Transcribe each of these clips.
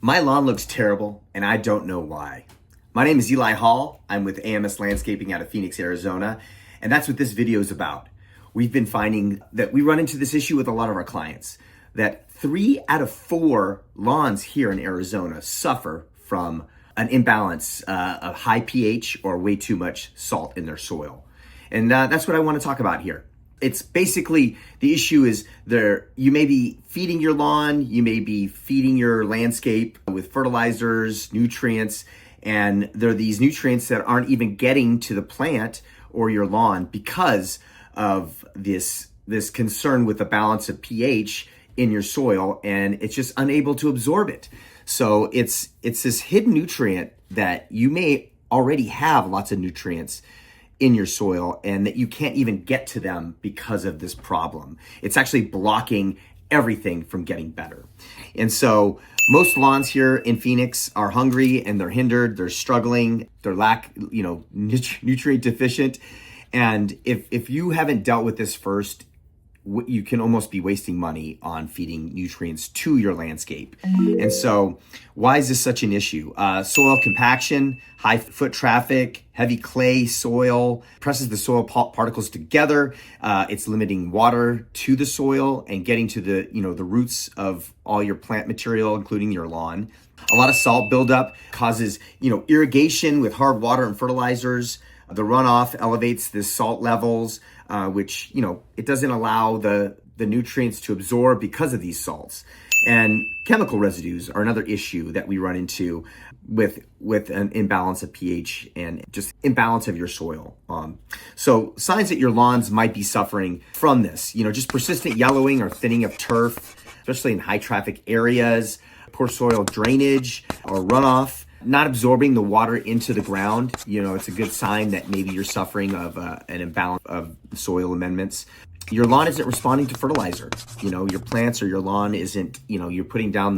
My lawn looks terrible, and I don't know why. My name is Eli Hall. I'm with AMS Landscaping out of Phoenix, Arizona, and that's what this video is about. We've been finding that we run into this issue with a lot of our clients, that 3 out of 4 lawns here in Arizona suffer from an imbalance of high pH or way too much salt in their soil. And that's what I want to talk about here. It's basically, the issue is you may be feeding your lawn, you may be feeding your landscape with fertilizers, nutrients, and there are these nutrients that aren't even getting to the plant or your lawn because of this concern with the balance of pH in your soil, and it's just unable to absorb it. So it's this hidden nutrient that you may already have lots of nutrients in your soil and that you can't even get to them because of this problem. It's actually blocking everything from getting better. And so most lawns here in Phoenix are hungry and they're hindered, they're struggling, they're nutrient deficient. And if you haven't dealt with this first, you can almost be wasting money on feeding nutrients to your landscape. And so why is this such an issue? Soil compaction, high foot traffic, heavy clay soil, presses the soil particles together. It's limiting water to the soil and getting to the roots of all your plant material, including your lawn. A lot of salt buildup causes, irrigation with hard water and fertilizers. The runoff elevates the salt levels, which, it doesn't allow the nutrients to absorb because of these salts. And chemical residues are another issue that we run into with an imbalance of pH and just imbalance of your soil. So signs that your lawns might be suffering from this, just persistent yellowing or thinning of turf, especially in high traffic areas, poor soil drainage or runoff, not absorbing the water into the ground. It's a good sign that maybe you're suffering of an imbalance of soil amendments. Your lawn isn't responding to fertilizer. Your plants or your lawn isn't, you're putting down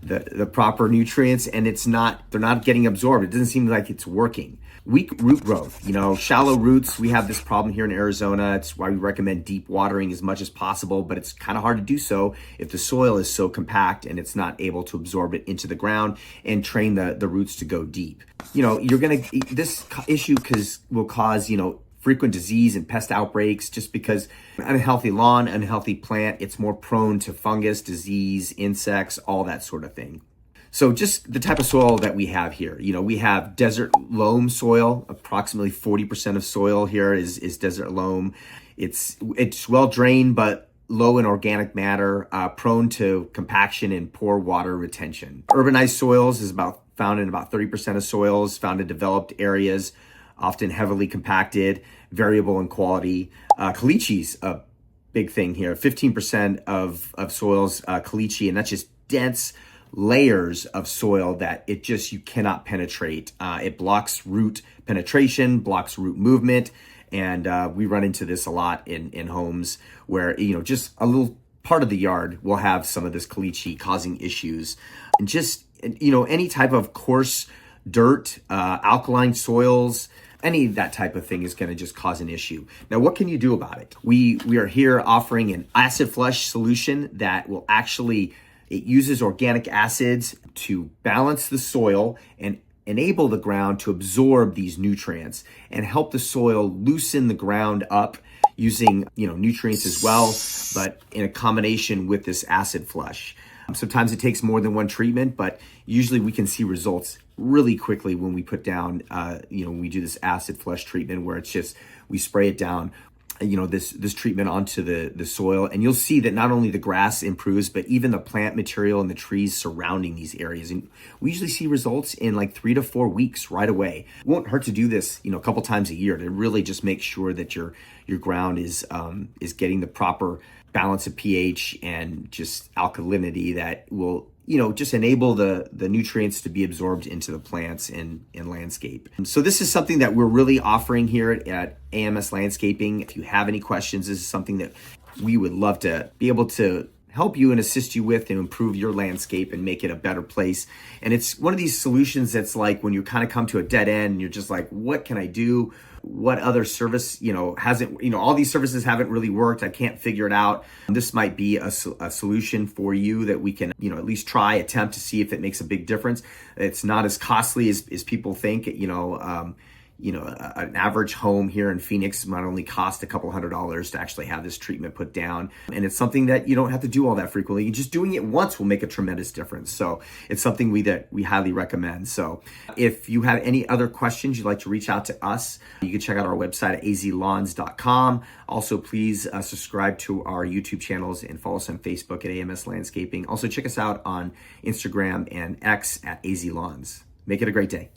the proper nutrients and they're not getting absorbed. It doesn't seem like it's working. Weak root growth, shallow roots. We have this problem here in Arizona. It's why we recommend deep watering as much as possible, but it's kind of hard to do so if the soil is so compact and it's not able to absorb it into the ground and train the roots to go deep. This issue will cause, frequent disease and pest outbreaks, just because unhealthy lawn, unhealthy plant, it's more prone to fungus, disease, insects, all that sort of thing. So just the type of soil that we have here, we have desert loam soil. Approximately 40% of soil here is desert loam. It's well drained, but low in organic matter, prone to compaction and poor water retention. Urbanized soils is found in about 30% of soils, found in developed areas, often heavily compacted, variable in quality. Caliche, a big thing here. 15% of soils caliche, and that's just dense layers of soil that you cannot penetrate. It blocks root penetration, blocks root movement, and we run into this a lot in homes where just a little part of the yard will have some of this caliche causing issues. And just any type of coarse dirt, alkaline soils, any of that type of thing is going to just cause an issue. Now, what can you do about it? We are here offering an acid flush solution that will it uses organic acids to balance the soil and enable the ground to absorb these nutrients and help the soil loosen the ground up using, nutrients as well, but in a combination with this acid flush. Sometimes it takes more than one treatment, but usually we can see results really quickly when we put down, when we do this acid flush treatment where we spray it down, this treatment onto the soil, and you'll see that not only the grass improves, but even the plant material and the trees surrounding these areas. And we usually see results in like 3 to 4 weeks right away. It won't hurt to do this, a couple times a year to really just make sure that your ground is getting the proper balance of pH and just alkalinity that will just enable the nutrients to be absorbed into the plants and landscape. So this is something that we're really offering here at AMS Landscaping. If you have any questions, this is something that we would love to be able to help you and assist you with to improve your landscape and make it a better place. And it's one of these solutions that's like when you kind of come to a dead end and you're just like, what can I do? What other service, hasn't, all these services haven't really worked. I can't figure it out. This might be a solution for you that we can, at least attempt to see if it makes a big difference. It's not as costly as people think, an average home here in Phoenix might only cost a couple $100s to actually have this treatment put down. And it's something that you don't have to do all that frequently. Just doing it once will make a tremendous difference. So it's something we highly recommend. So if you have any other questions you'd like to reach out to us, you can check out our website at azlawns.com. Also, please subscribe to our YouTube channels and follow us on Facebook at AMS Landscaping. Also, check us out on Instagram and X at azlawns. Make it a great day.